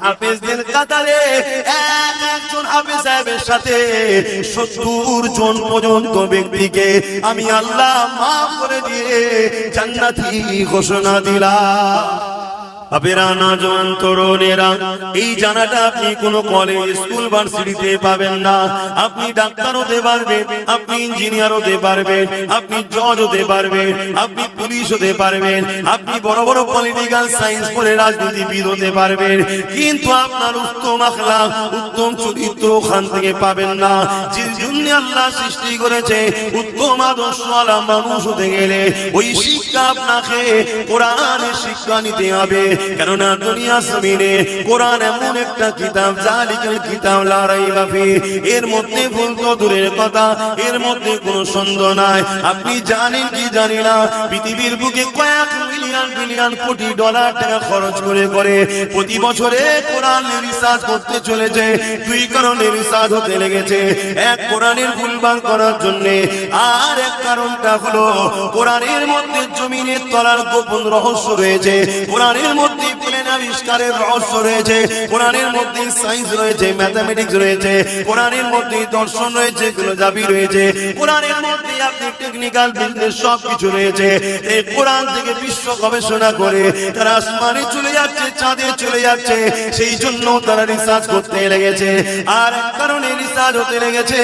হাফেজদের কাতারে একজন হাফেজ সাহেবের সাথে 70 জন পর্যন্ত ব্যক্তিকে আমি আল্লাহ মাফ করে দিয়ে জান্নাতি ঘোষণা দিলাম। আবেরা নওজোয়ান তরুণেরা, এই জানাটা আপনি কোন কলেজ স্কুল ভার্সিটিতে পাবেন না। আপনি ডাক্তার হতে পারবেন, আপনি ইঞ্জিনিয়ার হতে পারবেন, আপনি জজ হতে পারবেন, আপনি পুলিশ হতে পারবেন, আপনি বড় বড় পলিটিক্যাল সায়েন্স পড়ে রাজনীতিবিদ হতে পারবেন, কিন্তু আপনার উত্তম আখলাক, উত্তম চরিত্র ওখান থেকে পাবেন না। যে জন্য আল্লাহ সৃষ্টি করেছে উত্তম আদর্শওয়ালা মানুষ হতে গেলে ওই শিক্ষা আপনাকে কোরআনের শিক্ষা নিতে হবে। কেননা দুনিয়া জমিনে কোরআন এমন একটা কিতাব, জালিকাল কিতাব লা রাইবা ফি, এর মধ্যে ভুল তো দূরের কথা, এর মধ্যে কোনো সন্দেহ নাই। আপনি জানেন কি জানি না, পৃথিবীর বুকে কয়েক মিলিয়ন বিলিয়ন কোটি ডলার টাকা খরচ করে প্রতি বছরে কোরআন রিসার্চ করতে চলেছে। দুই কারণে রিসার্চ হতে লেগেছে, এক কোরআনের ভুলভাল করার জন্য, আর এক কারণটা হলো কোরআনের মধ্যে জমিনের তলার গোপন রহস্য রয়েছে, কোরআনের মধ্যে প্লেন আবিষ্কারের রহস্য রয়েছে, কোরআনের মধ্যে সায়েন্স রয়েছে, ম্যাথমেটিক্স রয়েছে, কোরআনের মধ্যে দর্শন রয়েছে, ফিলোসফি রয়েছে, কোরআনের মধ্যে আপনি টেকনিক্যাল বিজনেস সবকিছু রয়েছে। এই কোরআন থেকে বিশ্ব গবেষণা করে তারা আসমানে চলে যাচ্ছে, চাঁদে চলে যাচ্ছে, সেই জন্য তারা রিসার্চ করতে লেগেছে। আর এক কারণে রিসার্চ হতে লেগেছে,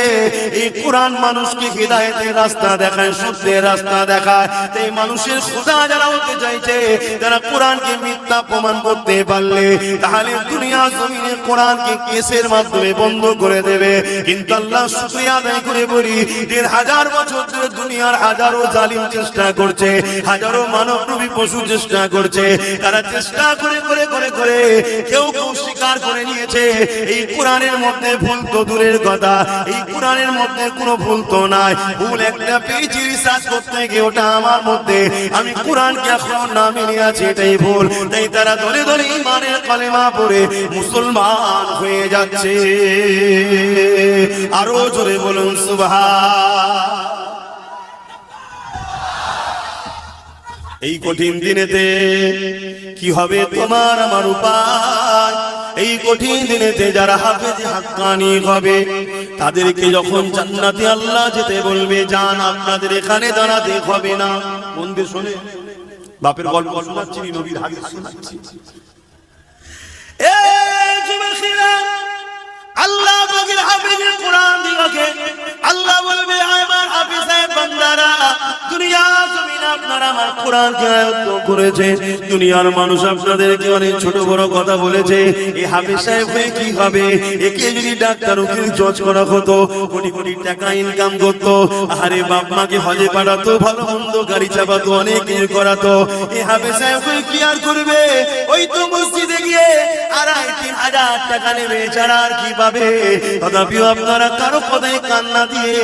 এই কোরআন মানুষকে হিদায়াতের রাস্তা দেখায়, সত্যের রাস্তা দেখায়। এই মানুষের খোদা যারা হতে চাইছে, যারা কোরআনকে মিথ্যা প্রমাণ করতে পারলে তাহলে দুনিয়া জমিনে কোরআনকে কেসের মাধ্যমে বন্ধ করে দেবে। কিন্তু আল্লাহ শুকরিয়া আদায় করে বলি, ১,৫০০ বছর ধরে দুনিয়ার হাজারো জালিম চেষ্টা করছে, হাজারো মানবরূপী পশু চেষ্টা করছে, তারা চেষ্টা করে করে করে করে কেউ কেউ স্বীকার করে নিয়েছে এই কোরআনের মধ্যে ভুল তো দূরের কথা, এই কোরআনের মধ্যে কোনো ভুল তো নাই। ভুল একটা পেয়েছি রিসার্চ করতে গিয়ে, ওটা আমার মধ্যে, আমি কোরআনকে এখন না মেনে আছি, এটাই ভুল। তাই তারা দলে দলে ঈমানের কালেমা পড়ে মুসলমান হয়ে যাচ্ছে। আরো জোরে বলুন সুবহান। এই কঠিন দিনেতে কি হবে তোমার আমার উপায়? এই কঠিন দিনেতে যারা হাফেজ হাক্কানি হবে তাদেরকে যখন জান্নাতে আল্লাহ যেতে বলবে, যান আপনাদের এখানে দাঁড়াতে হবে না। মন দিয়ে শুনে, বাপের গল্প শোনাচ্ছি, নবীর হাদিস শোনাচ্ছি। এই যুবকেরা, আল্লাহ পাকের হাবিবের কোরআন দিকে আল্লাহ বলবে, আমার হাফেজ সাহেব বান্দারা, দুনিয়া জমিনে আপনারা আমার কোরআনকে আয়াত করেছেন, দুনিয়ার মানুষ আপনাদেরকে অনেক ছোট বড় কথা বলেছে। এই হাফেজ সাহেব হয়ে কি হবে? একে যদি ডাক্তার উকিল জজ করা হতো, কোটি কোটি টাকা ইনকাম করতো, আরে বাপ মাকে হজে পাঠাতো, ভালো মন্দ গাড়ি চাপাতো, অনেক কিছু করাতো। এই হাফেজ সাহেব হয়ে কি আর করবে? ওই তো মসজিদে গিয়ে ২,৫০০ টাকা নেবে, ছাড়া আর কি পাবে? তথাপিও আপনারা কারো কথায় কান্না দিয়ে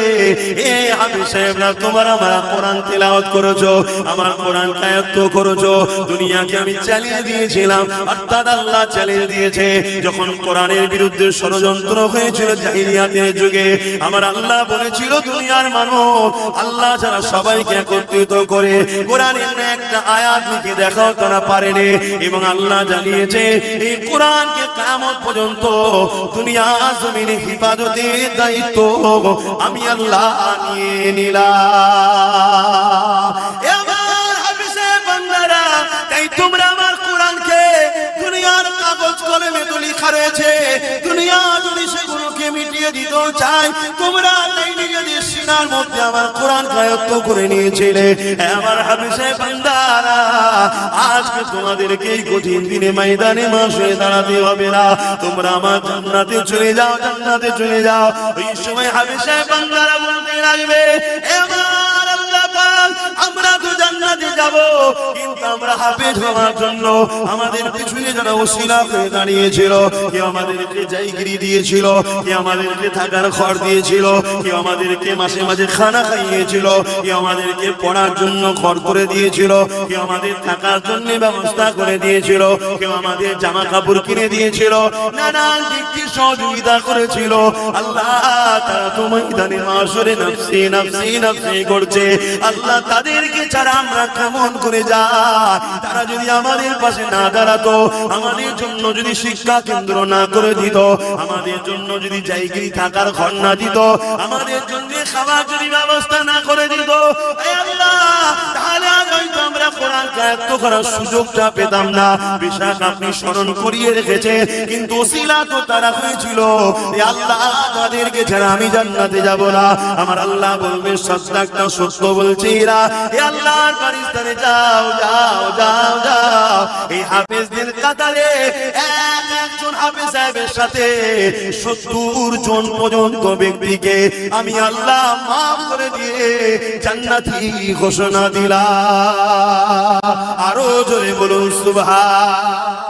এ হাফেজ সাহেবরা তোমার আমার কোরআন তেলাওয়াত করেছো, আমার কোরআন আয়াত করেছো, দুনিয়াকে আমি চালিয়ে দিয়েছিলাম, অর্থাৎ আল্লাহ চালিয়ে দিয়েছে। যখন কোরআনের বিরুদ্ধে ষড়যন্ত্র হয়েছিল জাহিলিয়াতের যুগে, আমার আল্লাহ বলেছিল দুনিয়ার মানুষ আল্লাহ ছাড়া সবাইকে একত্রিত করে কোরআনের একটা আয়াত লিখে দেখাও, তারা পারেনি। এবং আল্লাহ জানিয়েছে এই কোরআনকে কিয়ামত পর্যন্ত দুনিয়া জমিনে হিফাজতের দায়িত্ব আমি আল্লাহ নিয়ে নিলাম। এবার হাফেজ বান্দারা, তাই তোমরা আমার কোরআনকে দুনিয়ার কাগজ কলমে তো লেখা রয়েছে, দুনিয়া যদি সেগুলোকে মিটিয়ে দিতে চাই, তোমরা তাই নিজেদের সিনার মধ্যে আমার কোরআন আয়ত্ত করে নিয়েছিলে। আমার হাফেজ বান্দারা, আজকে তোমাদেরকে এই কঠিন দিনে ময়দানে মাসে দাঁড়াতে হবে না, তোমরা আমার জান্নাতে চলে যাও, জান্নাতে চলে যাও। ওই সময় হাফেজ বান্দারা বলতে লাগবে, এবার আল্লাহ পাক, আমরা তো জান্নাতে যাব, কিন্তু আমরা হাফেজ হওয়ার জন্য আমাদের পিছনে যারা ওসিলা হয়ে দাঁড়িয়েছিল, কেউ আমাদেরকে জায়গিরি দিয়েছিল, কেউ আমাদেরকে থাকার ঘর দিয়েছিল, কেউ আমাদেরকে মাসে মাঝে খানা খাইয়েছিল, কেউ আমাদেরকে পড়ার জন্য ঘর করে দিয়েছিল, কেউ আমাদের থাকার জন্য ব্যবস্থা করে দিয়েছিল, কেউ আমাদের জামা কাপড় কিনে দিয়েছিল, নানান দিক থেকে সহযোগিতা করেছিল। আল্লাহ তারা তো ময়দানে মাশরে নফসি নফসি নফসি করছে। আল্লাহ তাদেরকে ছাড়া আমরা কেমন করে যাই, তারা যদি আমাদের পাশে না দাঁড়াতো, আমাদের জন্য যদি শিক্ষা কেন্দ্র না করে দিত, আমাদের জন্য যদি জায়গায় থাকার ঘর না দিত, আমাদের জন্য খাবার যদি ব্যবস্থা না করে দিত, হে আল্লাহ, তাহলে হয়তো আমরা কোরআন আয়ত্ত করার সুযোগটা পেতাম না। বিশাখ আপনি স্মরণ করিয়ে রেখেছেন, কিন্তু ওসিলা তো তারা হয়েছিল। হে আল্লাহ, তাদেরকে ছাড়া আমি জান্নাতে যাব না। আমার আল্লাহ বলবে সত্যাটা সত্য বলছে এরা। হে আল্লাহর পারিস্তানে যাও যাও যাও যাও, এই হাফেজদের কাতারে একজন হাফেজ সাহেবের সাথে 70 জন পর্যন্ত ব্যক্তিকে আমি আল্লাহ মাফ করে দিয়ে জান্নাতি ঘোষণা দিলাম। আরো জোরে বলুন সুবহান।